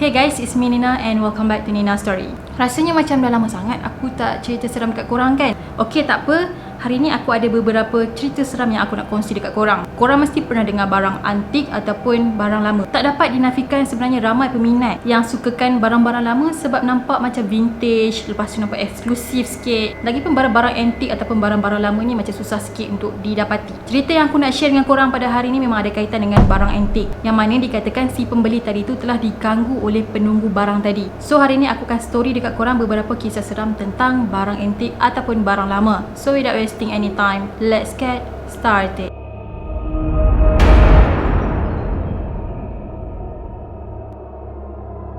Hey guys, it's me Nina and welcome back to Nina Story. Rasanya macam dah lama sangat aku tak cerita seram dekat korang kan? Okay, tak apa. Hari ni aku ada beberapa cerita seram yang aku nak kongsi dekat korang. Korang mesti pernah dengar barang antik ataupun barang lama. Tak dapat dinafikan sebenarnya ramai peminat yang sukakan barang-barang lama sebab nampak macam vintage, lepas tu nampak eksklusif sikit. Lagipun barang-barang antik ataupun barang-barang lama ni macam susah sikit untuk didapati. Cerita yang aku nak share dengan korang pada hari ni memang ada kaitan dengan barang antik, yang mana dikatakan si pembeli tadi tu telah diganggu oleh penunggu barang tadi. So hari ni aku akan story dekat korang beberapa kisah seram tentang barang antik ataupun barang lama. So without wasting any time, let's get started.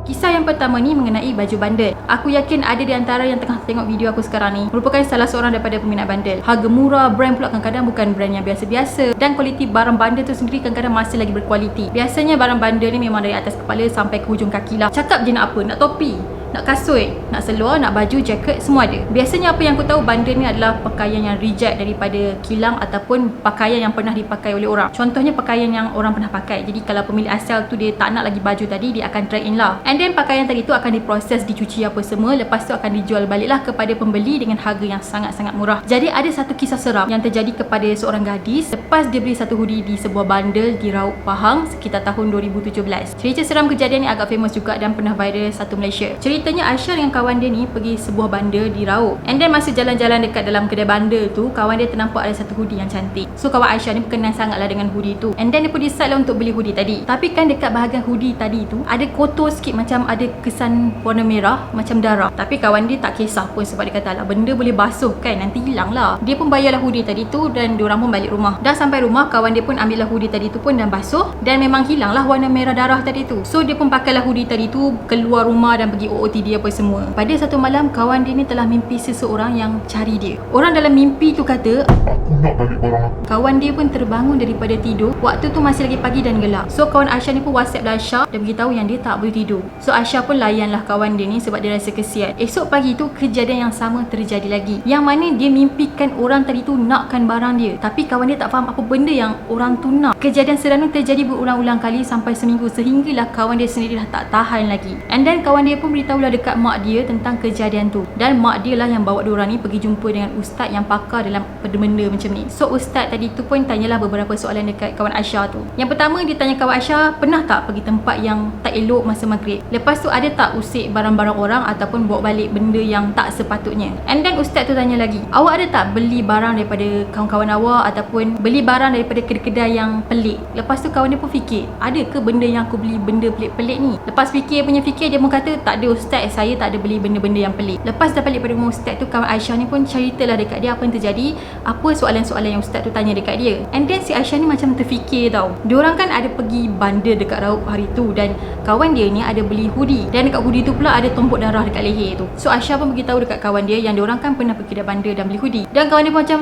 Kisah yang pertama ni mengenai baju bandel. Aku yakin ada di antara yang tengah tengok video aku sekarang ni merupakan salah seorang daripada peminat bandel. Harga murah, brand pula kadang-kadang bukan brand yang biasa-biasa, dan kualiti barang bandel tu sendiri kadang-kadang masih lagi berkualiti. Biasanya barang bandel ni memang dari atas kepala sampai ke hujung kaki lah. Cakap je nak apa, nak topi, nak kasut, nak seluar, nak baju, jaket, semua ada. Biasanya apa yang aku tahu, bandel ni adalah pakaian yang reject daripada kilang ataupun pakaian yang pernah dipakai oleh orang. Contohnya pakaian yang orang pernah pakai. Jadi kalau pemilik asal tu dia tak nak lagi baju tadi, dia akan trade in lah. And then pakaian tadi tu akan diproses, dicuci apa semua, lepas tu akan dijual baliklah kepada pembeli dengan harga yang sangat-sangat murah. Jadi ada satu kisah seram yang terjadi kepada seorang gadis lepas dia beli satu hoodie di sebuah bandel di Raub, Pahang sekitar tahun 2017. Cerita seram kejadian ni agak famous juga dan pernah viral satu Malaysia. Ceritanya Aisyah dengan kawan dia ni pergi sebuah bandar di Raub. And then masa jalan-jalan dekat dalam kedai bandar tu, kawan dia ternampak ada satu hoodie yang cantik. So kawan Aisyah ni berkenan sangatlah dengan hoodie tu. And then dia pun decide lah untuk beli hoodie tadi. Tapi kan dekat bahagian hoodie tadi tu ada kotor sikit, macam ada kesan warna merah macam darah. Tapi kawan dia tak kisah pun sebab dia kata lah, benda boleh basuh kan, nanti hilang lah. Dia pun bayarlah hoodie tadi tu dan diorang pun balik rumah. Dah sampai rumah, kawan dia pun ambil lah hoodie tadi tu pun dan basuh, dan memang hilang lah warna merah darah tadi tu. So dia pun pakailah hoodie tadi tu keluar rumah dan pergi OOTD apa semua. Pada satu malam, kawan dia ni telah mimpi seseorang yang cari dia. Orang dalam mimpi tu kata, "Aku nak balik barang aku." Kawan dia pun terbangun daripada tidur. Waktu tu masih lagi pagi dan gelap. So kawan Aisyah ni pun WhatsApp lah Aisyah dan beritahu yang dia tak boleh tidur. So Aisyah pun layanlah kawan dia ni sebab dia rasa kesian. Esok pagi tu kejadian yang sama terjadi lagi, yang mana dia mimpikan orang tadi tu nakkan barang dia. Tapi kawan dia tak faham apa benda yang orang tu nak. Kejadian seram tu terjadi berulang-ulang kali sampai seminggu, sehinggalah kawan dia sendiri dah tak tahan lagi. And then kawan dia pun beritahulah dekat mak dia tentang kejadian tu, dan mak dia lah yang bawa diorang ni pergi jumpa dengan ustaz yang pakar dalam benda macam ni. So ustaz tadi tu pun tanyalah beberapa soalan dekat kawan Aisyah tu. Yang pertama, dia tanya kawan Aisyah, pernah tak pergi tempat yang tak elok masa maghrib? Lepas tu ada tak usik barang-barang orang ataupun bawa balik benda yang tak sepatutnya? And then ustaz tu tanya lagi, awak ada tak beli barang daripada kawan-kawan awak ataupun beli barang daripada kedai-kedai yang pelik? Lepas tu kawan dia pun fikir, ada ke benda yang aku beli benda pelik-pelik ni? Lepas fikir dia pun kata, tak ada ustaz, saya tak ada beli benda-benda yang pelik. Lepas dah balik pada rumah ustaz tu, kawan Aisyah ni pun ceritalah dekat dia apa yang terjadi, apa soalan-soalan yang ustaz tu tanya dekat dia. And then si Aisyah ni macam terfikir tau. Diorang kan ada pergi bandar dekat Raub hari tu, dan kawan dia ni ada beli hoodie, dan dekat hoodie tu pula ada tombok darah dekat leher tu. So Aisyah pun beritahu dekat kawan dia yang diorang kan pernah pergi bandar dan beli hoodie. Dan kawan dia pun macam,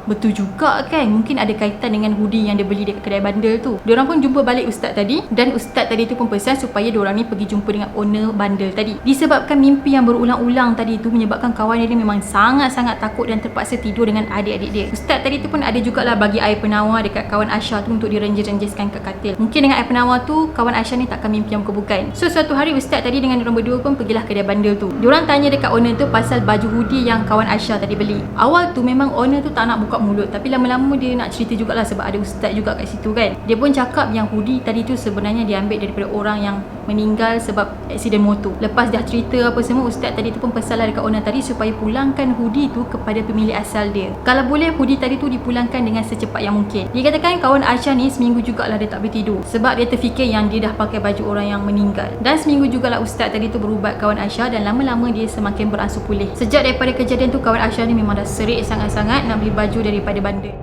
betul juga kan, mungkin ada kaitan dengan hoodie yang dia beli dekat kedai bandar tu. Diorang pun jumpa balik ustaz tadi, dan ustaz tadi tu pun pesan supaya diorang ni pergi jumpa dengan owner bandar tadi. Disebabkan mimpi yang berulang-ulang tadi tu menyebabkan kawan dia ni memang sangat-sangat takut dan terpaksa tidur dengan adik-adik dia. Ustaz tadi tu pun ada jugalah bagi air penawar dekat kawan Aisyah tu untuk direnjes-renjeskan kat katil. Mungkin dengan air penawar tu, kawan Aisyah ni takkan mimpi yang bukan-bukan. So suatu hari ustaz tadi dengan diorang berdua pun pergilah kedai bandar tu. Diorang tanya dekat owner tu pasal baju hoodie yang kawan Aisyah tadi beli. Awal tu memang owner tu tak nak buka mulut, tapi lama-lama dia nak cerita jugalah sebab ada ustaz juga kat situ kan. Dia pun cakap yang hoodie tadi tu sebenarnya diambil daripada orang yang meninggal sebab aksiden motor. Lepas dah cerita apa semua, ustaz tadi tu pun pesanlah dekat owner tadi supaya pulangkan hoodie tu kepada pemilik asal dia. Kalau boleh hoodie tadi tu dipulangkan dengan secepat yang mungkin. Dia katakan kawan Aisyah ni seminggu jugalah dia tak boleh tidur sebab dia terfikir yang dia dah pakai baju orang yang meninggal. Dan seminggu jugalah ustaz tadi tu berubat kawan Aisyah, dan lama-lama dia semakin beransur pulih. Sejak daripada kejadian tu, kawan Aisyah ni memang dah serik sangat-sangat nak beli baju daripada bandar.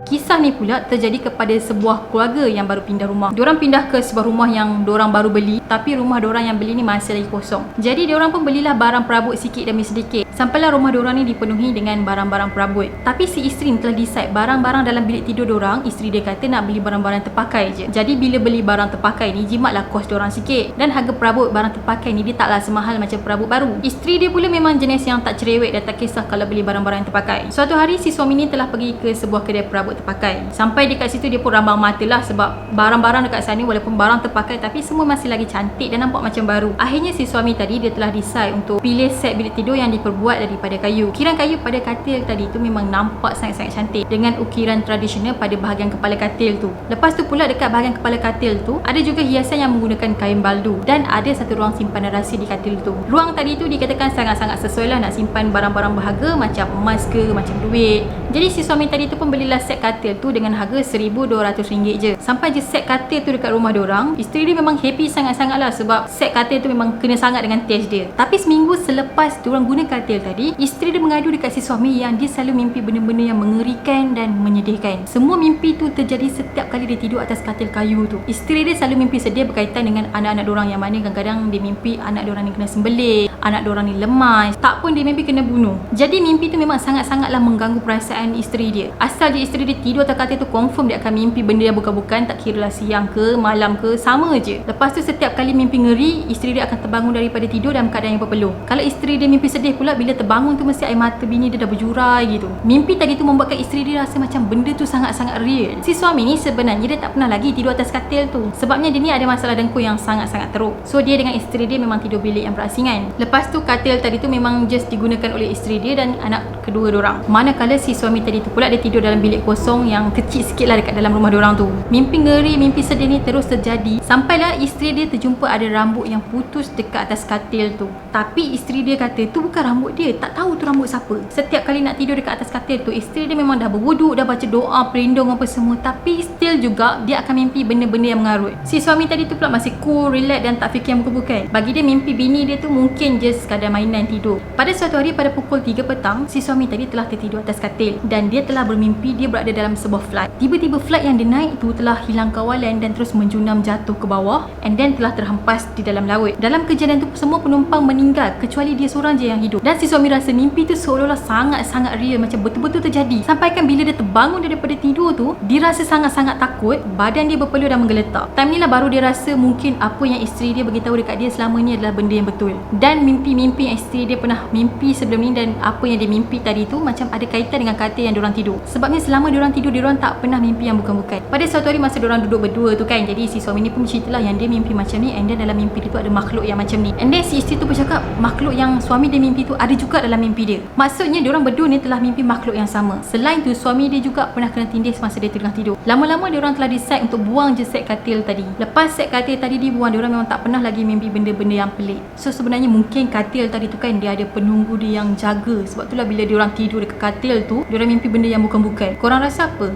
Kisah ni pula terjadi kepada sebuah keluarga yang baru pindah rumah. Diorang pindah ke sebuah rumah yang diorang baru beli, tapi rumah diorang yang beli ni masih lagi kosong. Jadi diorang pun belilah barang perabot sikit demi sedikit. Sampailah rumah diorang ni dipenuhi dengan barang-barang perabot. Tapi si isteri ni telah decide barang-barang dalam bilik tidur diorang, isteri dia kata nak beli barang-barang terpakai je. Jadi bila beli barang terpakai ni, jimatlah kos diorang sikit. Dan harga perabot barang terpakai ni dia taklah semahal macam perabot baru. Isteri dia pula memang jenis yang tak cerewet dan tak kisah kalau beli barang-barang yang terpakai. Suatu hari si suami ni telah pergi ke sebuah kedai perabot terpakai. terpakai. Sampai dekat situ dia pun rambang mata lah sebab barang-barang dekat sana walaupun barang terpakai tapi semua masih lagi cantik dan nampak macam baru. Akhirnya si suami tadi dia telah decide untuk pilih set bilik tidur yang diperbuat daripada kayu. Ukiran kayu pada katil tadi tu memang nampak sangat-sangat cantik dengan ukiran tradisional pada bahagian kepala katil tu. Lepas tu pula dekat bahagian kepala katil tu ada juga hiasan yang menggunakan kain baldu dan ada satu ruang simpanan rahsia di katil tu. Ruang tadi tu dikatakan sangat-sangat sesuai lah nak simpan barang-barang berharga macam emas ke, macam duit. Jadi si suami tadi tu pun belilah set katil tu dengan harga RM1,200 je. Sampai je set katil tu dekat rumah diorang, isteri dia memang happy sangat-sangat lah sebab set katil tu memang kena sangat dengan taste dia. Tapi seminggu selepas diorang guna katil tadi, isteri dia mengadu dekat si suami yang dia selalu mimpi benda-benda yang mengerikan dan menyedihkan. Semua mimpi tu terjadi setiap kali dia tidur atas katil kayu tu. Isteri dia selalu mimpi sedih berkaitan dengan anak-anak diorang yang mana kadang-kadang dia mimpi anak diorang ni kena sembelih, anak diorang ni lemas, tak pun dia mimpi kena bunuh. Jadi mimpi tu memang sangat-sangatlah mengganggu perasaan isteri dia. Asal je isteri dia tidur atas katil tu, confirm dia akan mimpi benda yang bukan-bukan, tak kira lah siang ke malam ke, sama je. Lepas tu setiap kali mimpi ngeri, isteri dia akan terbangun daripada tidur dalam keadaan yang berpeluh. Kalau isteri dia mimpi sedih pula, bila terbangun tu mesti air mata bini dia dah berjurai gitu. Mimpi tadi tu membuatkan isteri dia rasa macam benda tu sangat-sangat real. Si suami ni sebenarnya dia tak pernah lagi tidur atas katil tu sebabnya dia ni ada masalah dengkur yang sangat-sangat teruk. So dia dengan isteri dia memang tidur bilik yang berasingan. Lepas tu katil tadi tu memang just digunakan oleh isteri dia dan anak kedua diorang. Manakala si suami tadi tu pula dia tidur dalam bilik kosong yang kecil sikit lah dekat dalam rumah diorang tu. Mimpi ngeri, mimpi sedih ni terus terjadi sampailah isteri dia terjumpa ada rambut yang putus dekat atas katil tu. Tapi isteri dia kata tu bukan rambut dia, tak tahu tu rambut siapa. Setiap kali nak tidur dekat atas katil tu, isteri dia memang dah berwuduk, dah baca doa, pelindung apa semua, tapi still juga dia akan mimpi benda-benda yang mengarut. Si suami tadi tu pula masih cool, relax dan tak fikir yang bukan-bukan. Bagi dia mimpi bini dia tu mungkin just sekadar mainan tidur. Pada suatu hari pada pukul 3 petang, si suami tadi telah tertidur atas katil dan dia telah bermimpi dia berada dalam sebuah flight. Tiba-tiba flight yang dia naik tu telah hilang kawalan dan terus menjunam jatuh ke bawah and then telah terhempas di dalam laut. Dalam kejadian tu semua penumpang meninggal kecuali dia seorang je yang hidup. Dan si suami rasa mimpi tu seolah-olah sangat-sangat real, macam betul-betul terjadi. Sampaikan bila dia terbangun daripada tidur tu, dia rasa sangat-sangat takut, badan dia berpeluh dan menggeletar. Time ni lah baru dia rasa mungkin apa yang isteri dia beritahu dekat dia selama ni adalah benda yang betul. Dan mimpi-mimpi yang isteri dia pernah mimpi sebelum ni dan apa yang dia mimpi tadi tu macam ada kaitan dengan katil yang diorang tidur. Sebabnya selama diorang tidur, diorang tak pernah mimpi yang bukan-bukan. Pada suatu hari masa diorang duduk berdua tu kan, jadi si suami ni pun ceritalah yang dia mimpi macam ni and then dalam mimpi dia tu ada makhluk yang macam ni. And then si isteri tu bercakap makhluk yang suami dia mimpi tu ada juga dalam mimpi dia. Maksudnya diorang berdua ni telah mimpi makhluk yang sama. Selain tu suami dia juga pernah kena tindih masa dia tengah tidur. Lama-lama diorang telah decide untuk buang je set katil tadi. Lepas set katil tadi dibuang, diorang memang tak pernah lagi mimpi benda-benda yang pelik. So sebenarnya mungkin katil tadi tu kan dia ada penunggu dia yang jaga. Sebab itulah bila diorang tidur dekat katil tu, diorang mimpi benda yang bukan-bukan. Korang rasa apa?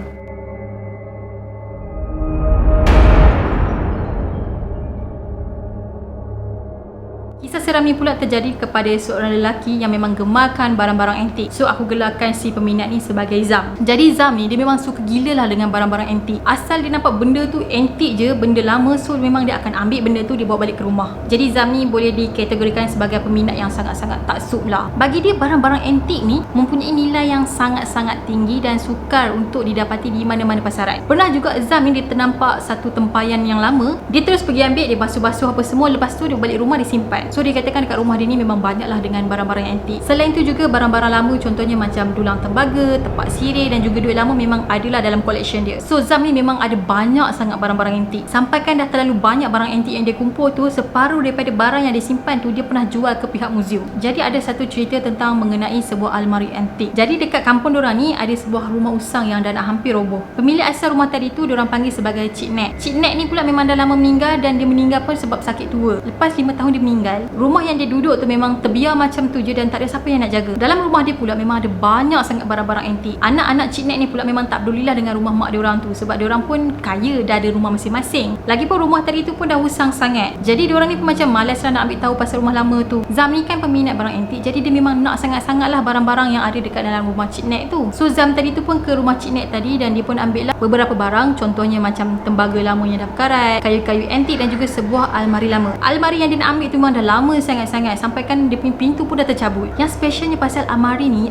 Kisah seram ni pula terjadi kepada seorang lelaki yang memang gemarkan barang-barang antik. So aku gelarkan si peminat ni sebagai Zam. Jadi Zam ni dia memang suka gila lah dengan barang-barang antik. Asal dia nampak benda tu antik je, benda lama, so memang dia akan ambil benda tu, dia bawa balik ke rumah. Jadi Zam ni boleh dikategorikan sebagai peminat yang sangat-sangat taksub lah. Bagi dia barang-barang antik ni mempunyai nilai yang sangat-sangat tinggi dan sukar untuk didapati di mana-mana pasaran. Pernah juga Zam ni dia ternampak satu tempayan yang lama, dia terus pergi ambil, dia basuh-basuh apa semua, lepas tu dia balik rumah dia simpan. So dia katakan dekat rumah dia ni memang banyaklah dengan barang-barang antik. Selain tu juga barang-barang lama contohnya macam dulang tembaga, tepak sirih dan juga duit lama memang adalah dalam collection dia. So Zam ni memang ada banyak sangat barang-barang antik. Sampaikan dah terlalu banyak barang antik yang dia kumpul tu, separuh daripada barang yang dia simpan tu dia pernah jual ke pihak muzium. Jadi ada satu cerita tentang mengenai sebuah almari antik. Jadi dekat kampung diorang ni ada sebuah rumah usang yang dah nak hampir roboh. Pemilik asal rumah tadi tu diorang panggil sebagai Cik Nek. Cik Nek ni pula memang dah lama meninggal dan dia meninggal pun sebab sakit tua. Lepas 5 tahun dia meninggal, rumah yang dia duduk tu memang terbiar macam tu je dan tak ada siapa yang nak jaga. Dalam rumah dia pula memang ada banyak sangat barang-barang antik. Anak-anak Cik Nek ni pula memang tak pedulilah dengan rumah mak diorang tu sebab diorang pun kaya, dah ada rumah masing-masing. Lagipun rumah tadi tu pun dah usang sangat. Jadi diorang ni pun macam malas lah nak ambil tahu pasal rumah lama tu. Zam ni kan peminat barang antik, jadi dia memang nak sangat-sangat lah barang-barang yang ada dekat dalam rumah Cik Nek tu. So Zam tadi tu pun ke rumah Cik Nek tadi dan dia pun ambil lah beberapa barang, contohnya macam tembaga lama yang dah berkarat, kayu-kayu antik dan juga sebuah almari lama. Almari yang dia nak ambil tu memang dah dah lama sangat-sangat, sampai kan dia punya pintu pun dah tercabut. Yang specialnya pasal almari ni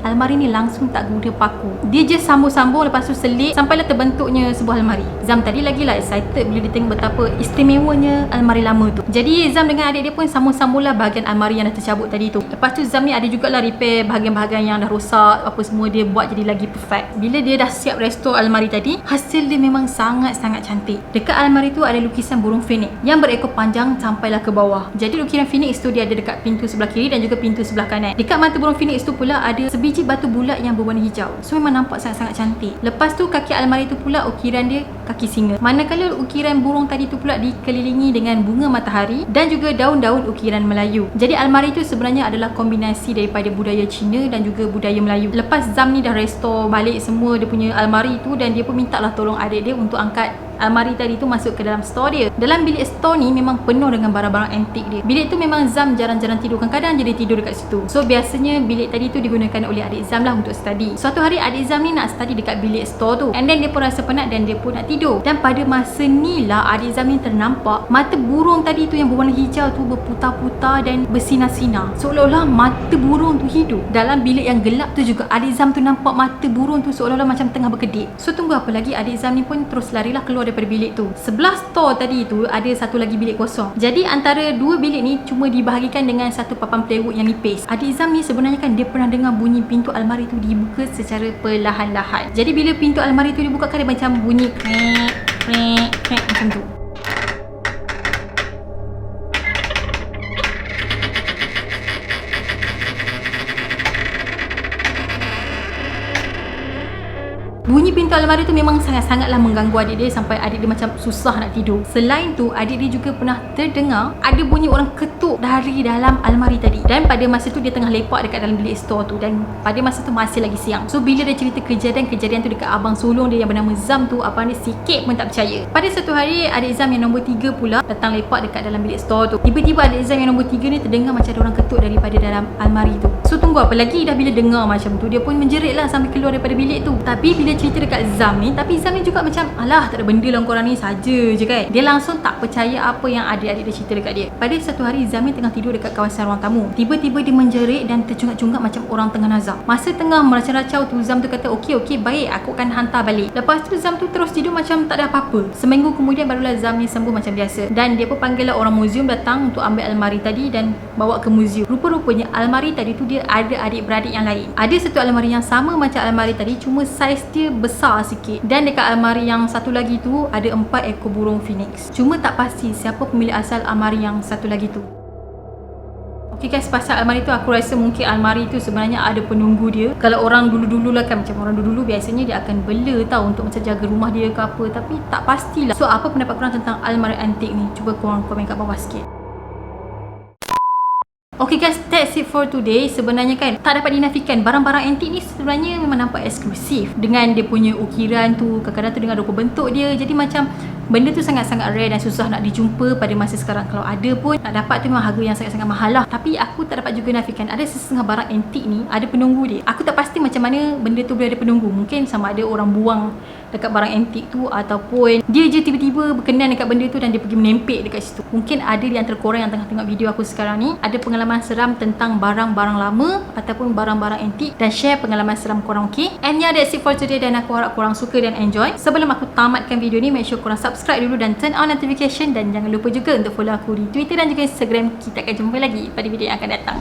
langsung tak guna paku. Dia je sambung-sambung, lepas tu selit sampailah terbentuknya sebuah almari. Zam tadi lagi lah excited bila dia tengok betapa istimewanya almari lama tu. Jadi Zam dengan adik dia pun sambung-sambunglah bahagian almari yang dah tercabut tadi tu. Lepas tu Zam ni ada jugalah repair bahagian-bahagian yang dah rosak, apa semua dia buat jadi lagi perfect. Bila dia dah siap restore almari tadi, hasil dia memang sangat-sangat cantik. Dekat almari tu ada lukisan burung phoenix yang berekor panjang sampailah ke bawah. Jadi lukisan phoenix tu dia ada dekat pintu sebelah kiri dan juga pintu sebelah kanan. Dekat mata burung phoenix tu pula ada sebiji batu bulat yang berwarna hijau. So memang nampak sangat-sangat cantik. Lepas tu kaki almari tu pula ukiran dia kaki singa. Manakala ukiran burung tadi tu pula dikelilingi dengan bunga matahari dan juga daun-daun ukiran Melayu. Jadi almari tu sebenarnya adalah kombinasi daripada budaya Cina dan juga budaya Melayu. Lepas Zam ni dah restore balik semua dia punya almari tu, dan dia pun minta lah tolong adik dia untuk angkat almari tadi tu masuk ke dalam store dia. Dalam bilik store ni memang penuh dengan barang-barang antik dia. Bilik tu memang Zam jarang-jarang tidur, kadang-kadang je dia tidur dekat situ. So biasanya bilik tadi tu digunakan oleh adik Zam lah untuk study. Suatu hari adik Zam ni nak study dekat bilik store tu, and then dia pun rasa penat dan dia pun nak tidur. Dan pada masa ni lah adik Zam ni ternampak mata burung tadi tu yang berwarna hijau tu berputar-putar dan bersinar-sinar, seolah-olah mata burung tu hidup. Dalam bilik yang gelap tu juga adik Zam tu nampak mata burung tu seolah-olah macam tengah berkedip. So tunggu apa lagi, adik Zam ni pun terus larilah keluar daripada bilik tu. Sebelah store tadi tu ada satu lagi bilik kosong. Jadi antara dua bilik ni cuma dibahagikan dengan satu papan plywood yang nipis. Adik Zam ni sebenarnya kan dia pernah dengar bunyi pintu almari tu dibuka secara perlahan-lahan. Jadi bila pintu almari tu dibuka kan dia macam bunyi krek macam tu. Bunyi pintu almari tu memang sangat-sangatlah mengganggu adik dia sampai adik dia macam susah nak tidur. Selain tu, adik dia juga pernah terdengar ada bunyi orang ketuk dari dalam almari tadi. Dan pada masa tu dia tengah lepak dekat dalam bilik store tu, dan pada masa tu masih lagi siang. So bila dia cerita kejadian-kejadian tu dekat abang sulung dia yang bernama Zam tu, abang dia sikit pun tak percaya. Pada satu hari adik Zam yang nombor 3 pula datang lepak dekat dalam bilik store tu. Tiba-tiba adik Zam yang nombor 3 ni terdengar macam ada orang ketuk daripada dalam almari tu. So tunggu apa lagi, dah bila dengar macam tu dia pun menjerit lah sambil keluar daripada bilik tu. Tapi bila cerita dekat Zam ni, tapi Zam ni juga macam alah tak ada benda lah korang ni, saja je kan. Dia langsung tak percaya apa yang adik-adik dia cerita dekat dia. Pada satu hari Zam ni tengah tidur dekat kawasan ruang tamu. Tiba-tiba dia menjerit dan tercungap-cungap macam orang tengah nazak. Masa tengah meracau-racau tu Zam tu kata okey baik, aku akan hantar balik. Lepas tu Zam tu terus tidur macam tak ada apa-apa. Seminggu kemudian barulah Zam ni sembuh macam biasa. Dan dia pun panggil lah orang muzium datang untuk ambil almari tadi dan bawa ke muzium. Rupa-rupanya almari tadi tu dia ada adik-beradik yang lain. Ada satu almari yang sama macam almari tadi, cuma saiz dia besar sikit. Dan dekat almari yang satu lagi tu ada 4 ekor burung phoenix. Cuma tak pasti siapa pemilik asal almari yang satu lagi tu. Okay guys, pasal almari tu aku rasa mungkin almari tu sebenarnya ada penunggu dia. Kalau orang dulu-dulu lah kan, macam orang dulu-dulu biasanya dia akan bela tau untuk macam jaga rumah dia ke apa, tapi tak pastilah. So apa pendapat korang tentang almari antik ni? Cuba korang komen kat bawah sikit. Okay guys, that's it for today. Sebenarnya kan tak dapat dinafikan, barang-barang antik ni sebenarnya memang nampak eksklusif. Dengan dia punya ukiran tu, kadang-kadang tu dengan rupa bentuk dia. Jadi macam benda tu sangat-sangat rare dan susah nak dijumpa pada masa sekarang. Kalau ada pun nak dapat tu memang harga yang sangat-sangat mahal lah. Tapi aku tak dapat juga nafikan ada setengah barang antik ni ada penunggu dia. Aku tak pasti macam mana benda tu boleh ada penunggu. Mungkin sama ada orang buang dekat barang antik tu, ataupun dia je tiba-tiba berkenan dekat benda tu dan dia pergi menempel dekat situ. Mungkin ada di antara korang yang tengah tengok video aku sekarang ni ada pengalaman seram tentang barang-barang lama ataupun barang-barang antik, dan share pengalaman seram korang, okay? And yeah, that's it for today, dan aku harap korang suka dan enjoy. Sebelum aku tamatkan video ni, make sure korang subscribe dulu dan turn on notification, dan jangan lupa juga untuk follow aku di Twitter dan juga Instagram. Kita akan jumpa lagi pada video yang akan datang.